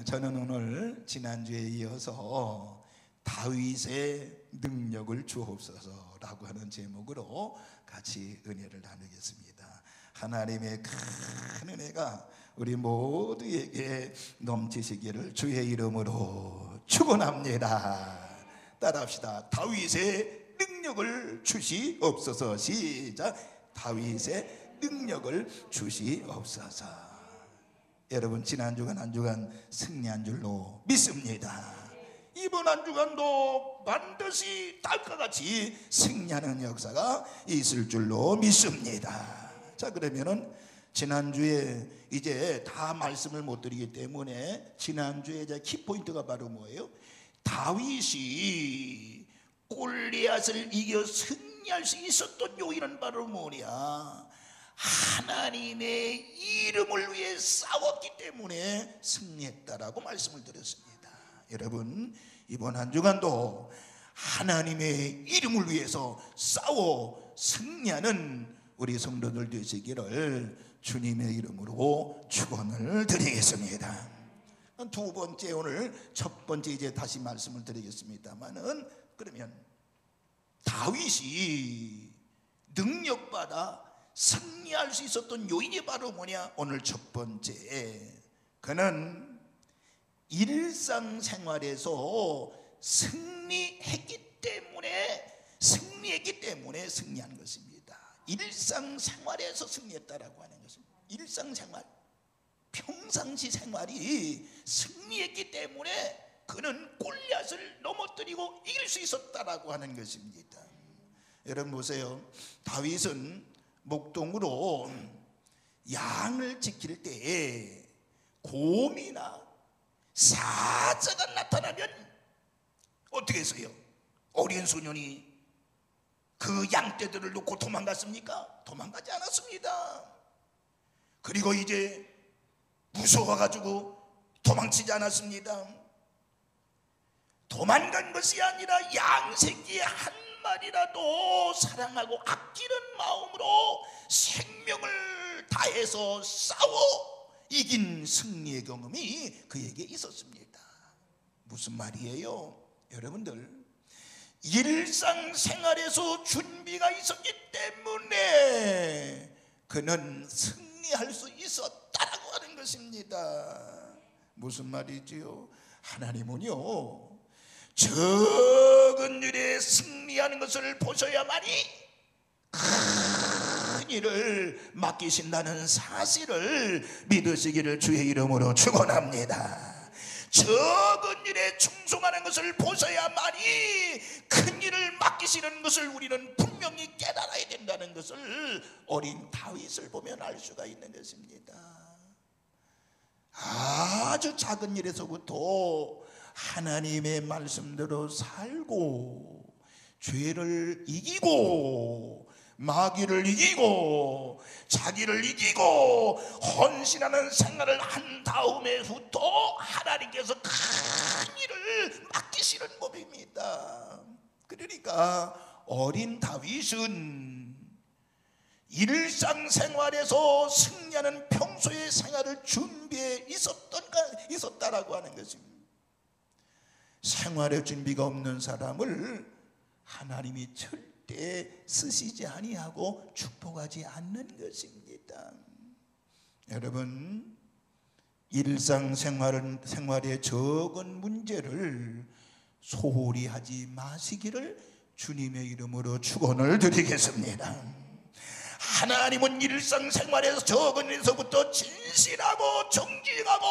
저는 오늘 지난주에 이어서 다윗의 능력을 주옵소서라고 하는 제목으로 같이 은혜를 나누겠습니다. 하나님의 큰 은혜가 우리 모두에게 넘치시기를 주의 이름으로 축원합니다. 따라합시다. 다윗의 능력을 주시옵소서. 시작. 다윗의 능력을 주시옵소서. 여러분, 지난주간 한 주간 승리한 줄로 믿습니다. 이번 한 주간도 반드시 달과 같이 승리하는 역사가 있을 줄로 믿습니다. 자, 그러면은 지난주에 이제 다 말씀을 못 드리기 때문에 지난주에 이제 키포인트가 바로 뭐예요? 다윗이 골리앗을 이겨 승리할 수 있었던 요인은 바로 뭐냐? 하나님의 이름을 위해 싸웠기 때문에 승리했다라고 말씀을 드렸습니다. 여러분, 이번 한 주간도 하나님의 이름을 위해서 싸워 승리하는 우리 성도들 되시기를 주님의 이름으로 축원을 드리겠습니다. 두 번째, 오늘 첫 번째 이제 다시 말씀을 드리겠습니다만은, 그러면 다윗이 능력받아 승리할 수 있었던 요인이 바로 뭐냐? 오늘 첫 번째, 그는 일상생활에서 승리했기 때문에 승리한 것입니다. 일상생활에서 승리했다라고 하는 것입니다. 일상생활, 평상시 생활이 승리했기 때문에 그는 골리앗을 넘어뜨리고 이길 수 있었다라고 하는 것입니다. 여러분 보세요. 다윗은 목동으로 양을 지킬 때에 곰이나 사자가 나타나면 어떻게 했어요? 어린 소년이 그 양떼들을 놓고 도망갔습니까? 도망가지 않았습니다. 그리고 이제 무서워가지고 도망치지 않았습니다. 도망간 것이 아니라 양 새끼 한 마리라도 사랑하고 아끼는 마음으로 생명을 다해서 싸워 이긴 승리의 경험이 그에게 있었습니다. 무슨 말이에요? 여러분들, 일상생활에서 준비가 있었기 때문에 그는 승리할 수 있었다라고 하는 것입니다. 무슨 말이지요? 하나님은요, 적은 일에 승리하는 것을 보셔야만이 큰 일을 맡기신다는 사실을 믿으시기를 주의 이름으로 축원합니다. 적은 일에 충성하는 것을 보셔야만이 큰 일을 맡기시는 것을 우리는 분명히 깨달아야 된다는 것을 어린 다윗을 보면 알 수가 있는 것입니다. 아주 작은 일에서부터 하나님의 말씀대로 살고 죄를 이기고 마귀를 이기고 자기를 이기고 헌신하는 생활을 한 다음에부터 하나님께서 큰 일을 맡기시는 법입니다. 그러니까 어린 다윗은 일상생활에서 승리하는 평소의 생활을 준비해 있었다라고 하는 것입니다. 생활의 준비가 없는 사람을 하나님이 절대 쓰시지 아니하고 축복하지 않는 것입니다. 여러분, 일상생활의 적은 문제를 소홀히 하지 마시기를 주님의 이름으로 축원을 드리겠습니다. 하나님은 일상생활에서 적은 일에서부터 진실하고 정직하고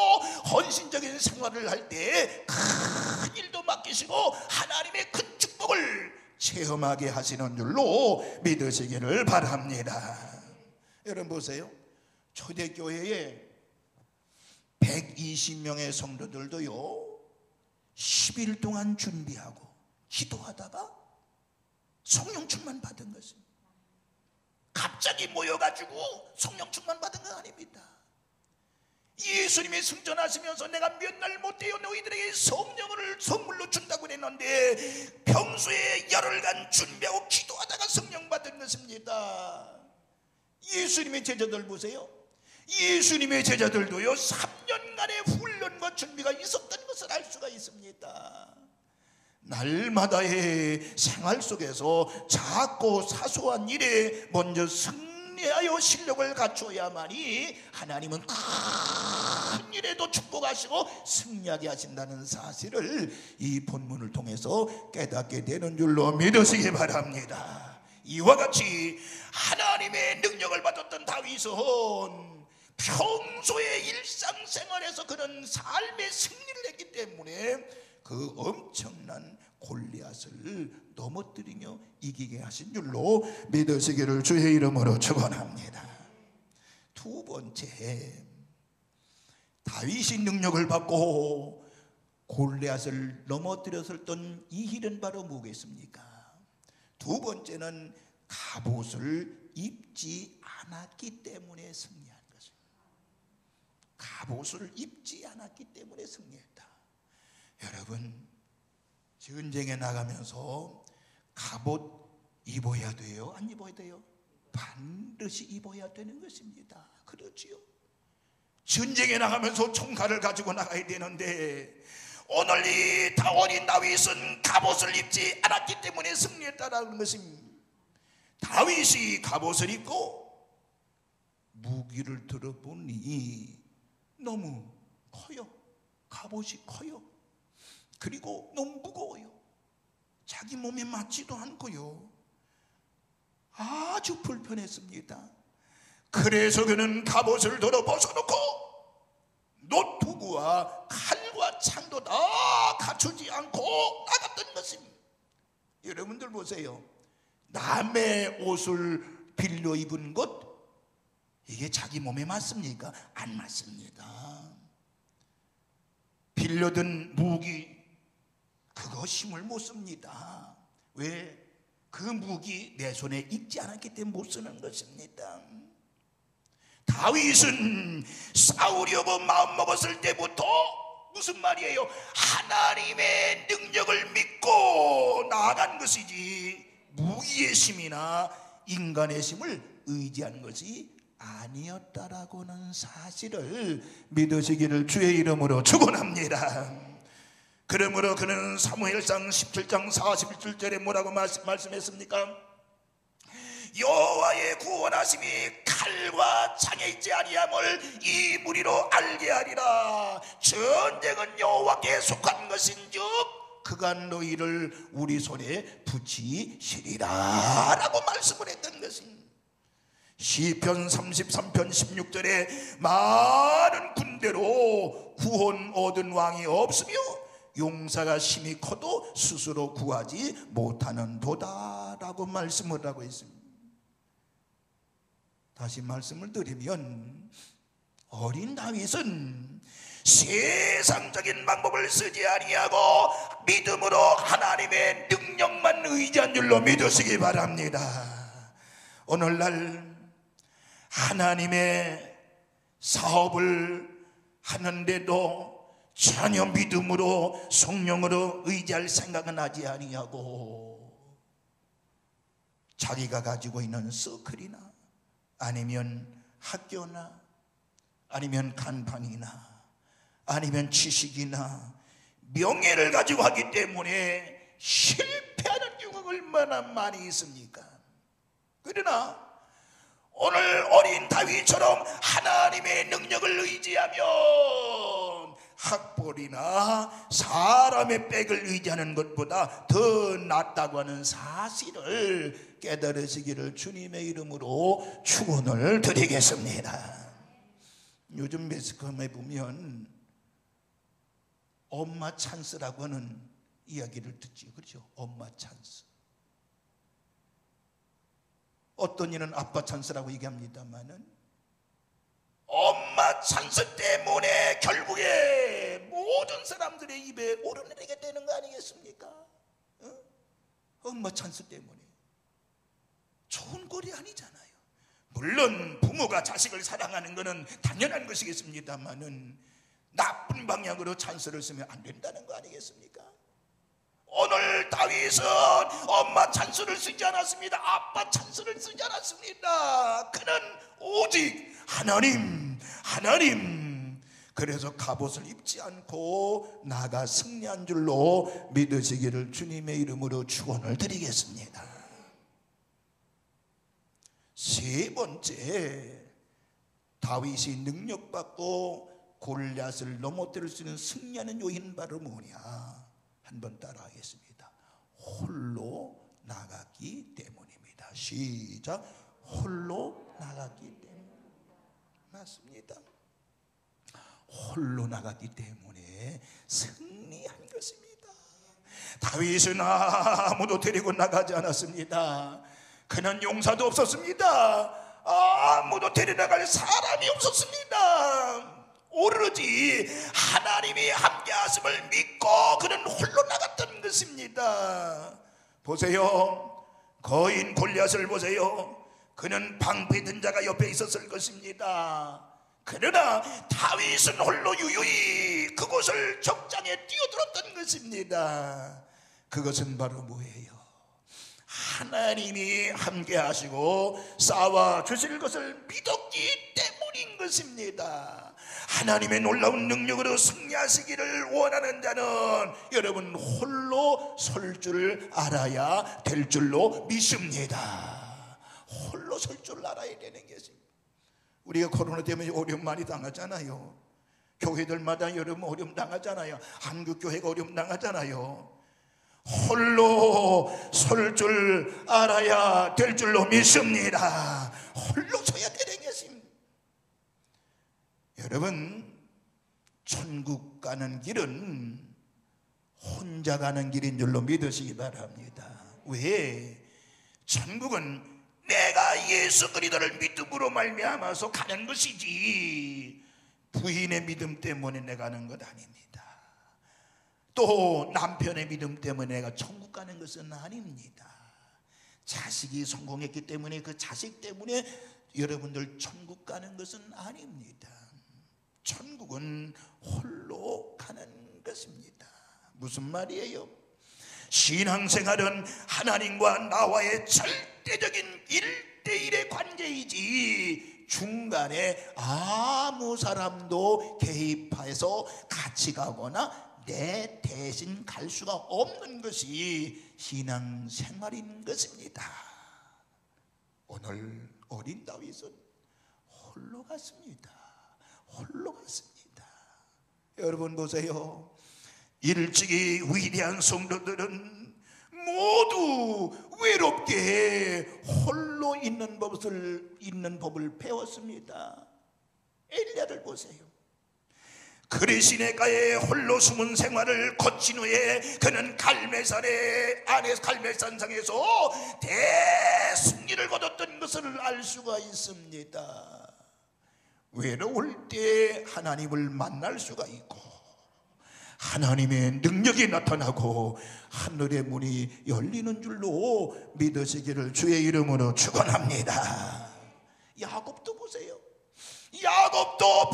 헌신적인 생활을 할 때 큰 일도 맡기시고 하나님의 큰 축복을 체험하게 하시는 줄로 믿으시기를 바랍니다. 여러분 보세요. 초대교회에 120명의 성도들도요 10일 동안 준비하고 기도하다가 성령 충만 받은 것입니다. 갑자기 모여가지고 성령 충만 받은 건 아닙니다. 예수님이 승천하시면서 내가 몇 날 못되어 너희들에게 성령을 선물로 준다고 했는데 평소에 열흘간 준비하고 기도하다가 성령 받은 것입니다. 예수님의 제자들 보세요. 예수님의 제자들도요 3년간의 훈련과 준비가 있었던 것을 알 수가 있습니다. 날마다의 생활 속에서 작고 사소한 일에 먼저 승리하여 실력을 갖춰야만이 하나님은 큰 일에도 축복하시고 승리하게 하신다는 사실을 이 본문을 통해서 깨닫게 되는 줄로 믿으시기 바랍니다. 이와 같이 하나님의 능력을 받았던 다윗은 평소의 일상생활에서 그런 삶의 승리를 했기 때문에 그 엄청난 골리앗을 넘어뜨리며 이기게 하신 줄로 믿으시기를 주의 이름으로 축원합니다. 두 번째, 다윗이 능력을 받고 골리앗을 넘어뜨렸었던 이 일은 바로 뭐겠습니까? 두 번째는 갑옷을 입지 않았기 때문에 승리한 것입니다. 갑옷을 입지 않았기 때문에 승리했다. 여러분, 전쟁에 나가면서 갑옷 입어야 돼요? 안 입어야 돼요? 반드시 입어야 되는 것입니다. 그렇지요? 전쟁에 나가면서 총칼을 가지고 나가야 되는데 오늘 이 어린 다윗은 갑옷을 입지 않았기 때문에 승리했다라는 것입니다. 다윗이 갑옷을 입고 무기를 들어보니 너무 커요. 갑옷이 커요. 그리고 너무 무거워요. 자기 몸에 맞지도 않고요. 아주 불편했습니다. 그래서 그는 갑옷을 들어 벗어놓고 노트구와 칼과 창도 다 갖추지 않고 나갔던 것입니다. 여러분들 보세요. 남의 옷을 빌려 입은 것, 이게 자기 몸에 맞습니까? 안 맞습니다. 빌려든 무기, 그거 힘을 못 씁니다. 왜? 그 무기 내 손에 익지 않았기 때문에 못 쓰는 것입니다. 다윗은 싸우려고 마음먹었을 때부터 무슨 말이에요? 하나님의 능력을 믿고 나아간 것이지 무기의 힘이나 인간의 힘을 의지하는 것이 아니었다라고는 사실을 믿으시기를 주의 이름으로 축원합니다. 그러므로 그는 사무엘상 17장 41절에 뭐라고 말씀했습니까? 여호와의 구원하심이 칼과 창에 있지 아니함을 이 무리로 알게 하리라. 전쟁은 여호와께 속한 것인즉 그가 너희를 우리 손에 붙이시리라 라고 말씀을 했던 것입니다. 시편 33편 16절에 많은 군대로 구원 얻은 왕이 없으며 용사가 심히 커도 스스로 구하지 못하는 도다라고 말씀을 하고 있습니다. 다시 말씀을 드리면 어린 다윗은 세상적인 방법을 쓰지 아니하고 믿음으로 하나님의 능력만 의지한 줄로 믿으시기 바랍니다. 오늘날 하나님의 사업을 하는데도 전혀 믿음으로 성령으로 의지할 생각은 하지 아니하고 자기가 가지고 있는 서클이나 아니면 학교나 아니면 간판이나 아니면 지식이나 명예를 가지고 하기 때문에 실패하는 경우가 얼마나 많이 있습니까? 그러나 오늘 어린 다윗처럼 하나님의 능력을 의지하면 학벌이나 사람의 백을 의지하는 것보다 더 낫다고 하는 사실을 깨달으시기를 주님의 이름으로 축원을 드리겠습니다. 요즘 매스컴에 보면 엄마 찬스라고 하는 이야기를 듣지요. 그렇죠? 엄마 찬스. 어떤 이는 아빠 찬스라고 얘기합니다만은 엄마 찬스 때문에 결국에 모든 사람들의 입에 오르내리게 되는 거 아니겠습니까? 엄마 찬스 때문에. 좋은 꼴이 아니잖아요. 물론 부모가 자식을 사랑하는 것은 당연한 것이겠습니다만은 나쁜 방향으로 찬스를 쓰면 안 된다는 거 아니겠습니까? 오늘 다윗은 엄마 찬스를 쓰지 않았습니다. 아빠 찬스를 쓰지 않았습니다. 그는 오직 하나님 하나님, 그래서 갑옷을 입지 않고 나가 승리한 줄로 믿으시기를 주님의 이름으로 축원을 드리겠습니다. 세 번째, 다윗이 능력받고 골리앗을 넘어뜨릴 수 있는 승리하는 요인 바로 뭐냐? 한번 따라하겠습니다. 홀로 나가기 때문입니다. 시작. 홀로 나가기 때문. 맞습니다. 홀로 나가기 때문에 승리한 것입니다. 다윗은 아무도 데리고 나가지 않았습니다. 그는 용사도 없었습니다. 아무도 데려나갈 사람이 없었습니다. 오로지 하나님이 함께 하심을 믿고 그는 홀로 나갔던 것입니다. 보세요, 거인 골리앗을 보세요. 그는 방패 든 자가 옆에 있었을 것입니다. 그러나 다윗은 홀로 유유히 그곳을 적장에 뛰어들었던 것입니다. 그것은 바로 뭐예요? 하나님이 함께 하시고 싸워 주실 것을 믿었기 때문인 것입니다. 하나님의 놀라운 능력으로 승리하시기를 원하는 자는 여러분 홀로 설 줄 알아야 될 줄로 믿습니다. 홀로 설 줄 알아야 되는 것입니다. 우리가 코로나 때문에 어려움 많이 당하잖아요. 교회들마다 여러분 어려움 당하잖아요. 한국교회가 어려움 당하잖아요. 홀로 설 줄 알아야 될 줄로 믿습니다. 홀로 서야 되는 것입니다. 여러분, 천국 가는 길은 혼자 가는 길인 줄로 믿으시기 바랍니다. 왜? 천국은 내가 예수 그리스도를 믿음으로 말미암아서 가는 것이지 부인의 믿음 때문에 내가 가는 것 아닙니다. 또 남편의 믿음 때문에 내가 천국 가는 것은 아닙니다. 자식이 성공했기 때문에 그 자식 때문에 여러분들 천국 가는 것은 아닙니다. 천국은 홀로 가는 것입니다. 무슨 말이에요? 신앙생활은 하나님과 나와의 절대적인 1대1의 관계이지 중간에 아무 사람도 개입해서 같이 가거나 내 대신 갈 수가 없는 것이 신앙생활인 것입니다. 오늘 어린 다윗은 홀로 갔습니다. 홀로 갔습니다. 여러분 보세요. 일찍이 위대한 성도들은 모두 외롭게 홀로 있는 법을 배웠습니다. 엘리야를 보세요. 그리시네가에 홀로 숨은 생활을 거친 후에 그는 갈멜산상에서 대승리를 거뒀던 것을 알 수가 있습니다. 외로울 때 하나님을 만날 수가 있고 하나님의 능력이 나타나고 하늘의 문이 열리는 줄로 믿으시기를 주의 이름으로 축원합니다. 야곱도 보세요. 야곱도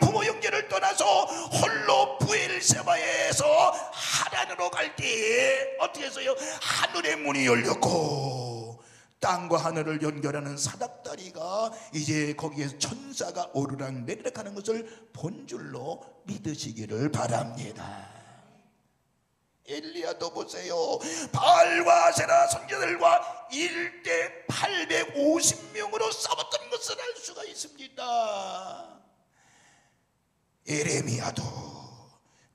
부모 형제를 떠나서 홀로 브엘세바에서 하란으로 갈 때 어떻게 했어요? 하늘의 문이 열렸고 땅과 하늘을 연결하는 사닥다리가 이제 거기에서 천사가 오르락 내리락 하는 것을 본 줄로 믿으시기를 바랍니다. 엘리야도 보세요. 바알과 아세라 선지자들과 1대 850명으로 싸웠던 것을 알 수가 있습니다. 에레미야도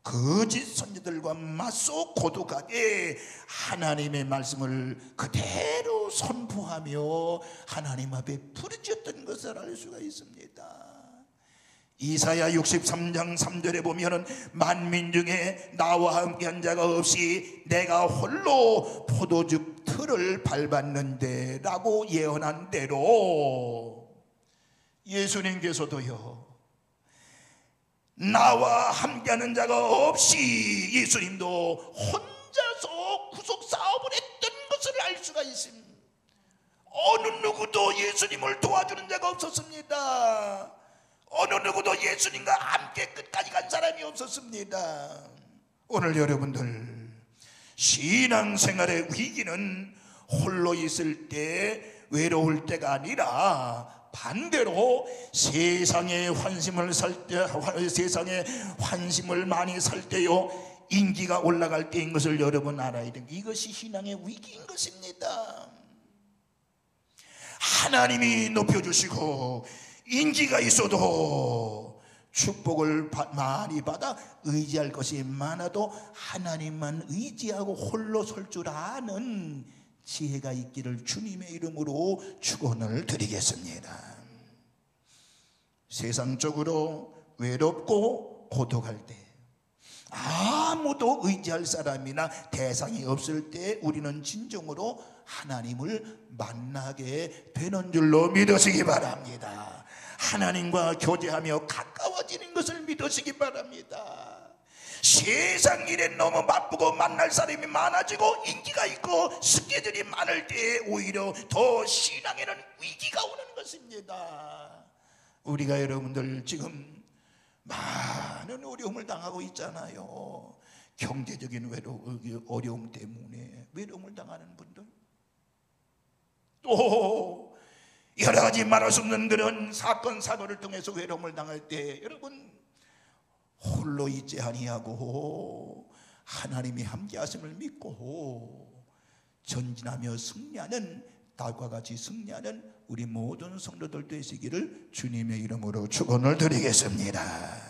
거짓 선지자들과 맞서 고독하게 하나님의 말씀을 그대로 선포하며 하나님 앞에 부르짖었던 것을 알 수가 있습니다. 이사야 63장 3절에 보면은 만민 중에 나와 함께한 자가 없이 내가 홀로 포도즙 틀을 밟았는데 라고 예언한 대로 예수님께서도요 나와 함께하는 자가 없이 예수님도 혼자서 구속 사업을 했던 것을 알 수가 있습니다. 어느 누구도 예수님을 도와주는 자가 없었습니다. 어느 누구도 예수님과 함께 끝까지 간 사람이 없었습니다. 오늘 여러분들 신앙생활의 위기는 홀로 있을 때 외로울 때가 아니라 반대로 세상에 환심을 많이 살 때요, 인기가 올라갈 때인 것을 여러분 알아야 됩니다. 이것이 신앙의 위기인 것입니다. 하나님이 높여주시고 인기가 있어도 축복을 많이 받아 의지할 것이 많아도 하나님만 의지하고 홀로 설 줄 아는 지혜가 있기를 주님의 이름으로 축원을 드리겠습니다. 세상적으로 외롭고 고독할 때, 아무도 의지할 사람이나 대상이 없을 때 우리는 진정으로 하나님을 만나게 되는 줄로 믿으시기 바랍니다. 하나님과 교제하며 가까워지는 것을 믿으시기 바랍니다. 세상 일에 너무 바쁘고 만날 사람이 많아지고 인기가 있고 스케줄이 많을 때 오히려 더 신앙에는 위기가 오는 것입니다. 우리가 여러분들 지금 많은 어려움을 당하고 있잖아요. 경제적인 어려움 때문에 외로움을 당하는 분들, 또 여러 가지 말할 수 없는 그런 사건 사고를 통해서 외로움을 당할 때 여러분 홀로 있지 아니하고 하나님이 함께 하심을 믿고 전진하며 승리하는, 다윗과 같이 승리하는 우리 모든 성도들 되시기를 주님의 이름으로 축원을 드리겠습니다.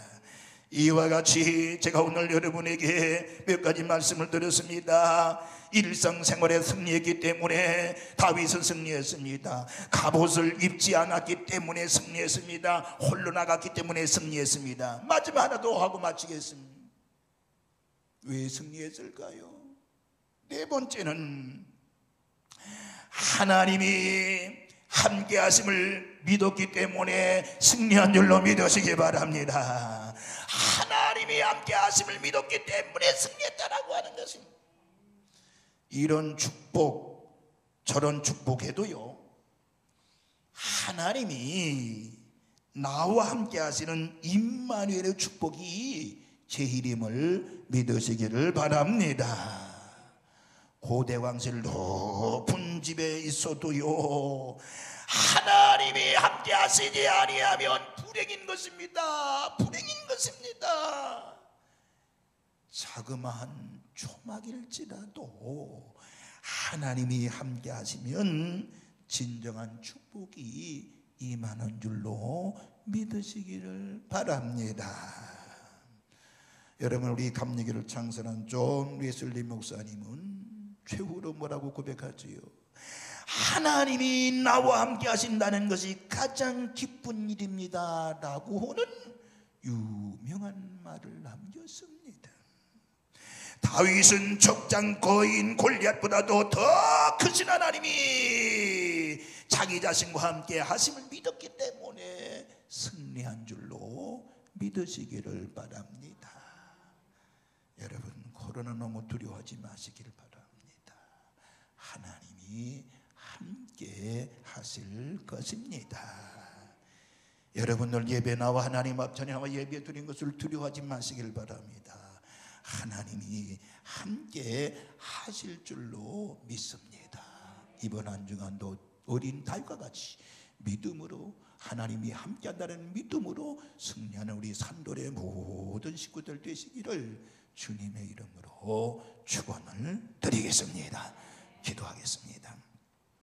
이와 같이 제가 오늘 여러분에게 몇 가지 말씀을 드렸습니다. 일상생활에 승리했기 때문에 다윗은 승리했습니다. 갑옷을 입지 않았기 때문에 승리했습니다. 홀로 나갔기 때문에 승리했습니다. 마지막 하나 더 하고 마치겠습니다. 왜 승리했을까요? 네 번째는 하나님이 함께 하심을 믿었기 때문에 승리한 줄로 믿으시기 바랍니다. 하나님이 함께 하심을 믿었기 때문에 승리했다라고 하는 것입니다. 이런 축복, 저런 축복에도요, 하나님이 나와 함께 하시는 임마누엘의 축복이 제일임을 믿으시기를 바랍니다. 고대 왕실 높은 집에 있어도요, 하나님이 함께 하시지 아니하면 불행인 것입니다. 불행인 것입니다. 자그마한 초막일지라도 하나님이 함께 하시면 진정한 축복이 임하는 줄로 믿으시기를 바랍니다. 여러분, 우리 감리교를 창설한 존 웨슬리 목사님은 최후로 뭐라고 고백하지요? 하나님이 나와 함께 하신다는 것이 가장 기쁜 일입니다 라고는 유명한 말을 남겼습니다. 다윗은 족장 거인 골리앗보다도 더 크신 하나님이 자기 자신과 함께 하심을 믿었기 때문에 승리한 줄로 믿으시기를 바랍니다. 여러분, 코로나 너무 두려워하지 마시길 바랍니다. 하나님이 함께 하실 것입니다. 여러분들 예배 나와 하나님 앞전에 나와 예배 드린 것을 두려워하지 마시길 바랍니다. 하나님이 함께 하실 줄로 믿습니다. 이번 한 주간도 어린 다윗과 같이 믿음으로, 하나님이 함께 한다는 믿음으로 승리하는 우리 산돌의 모든 식구들 되시기를 주님의 이름으로 축원을 드리겠습니다. 기도하겠습니다.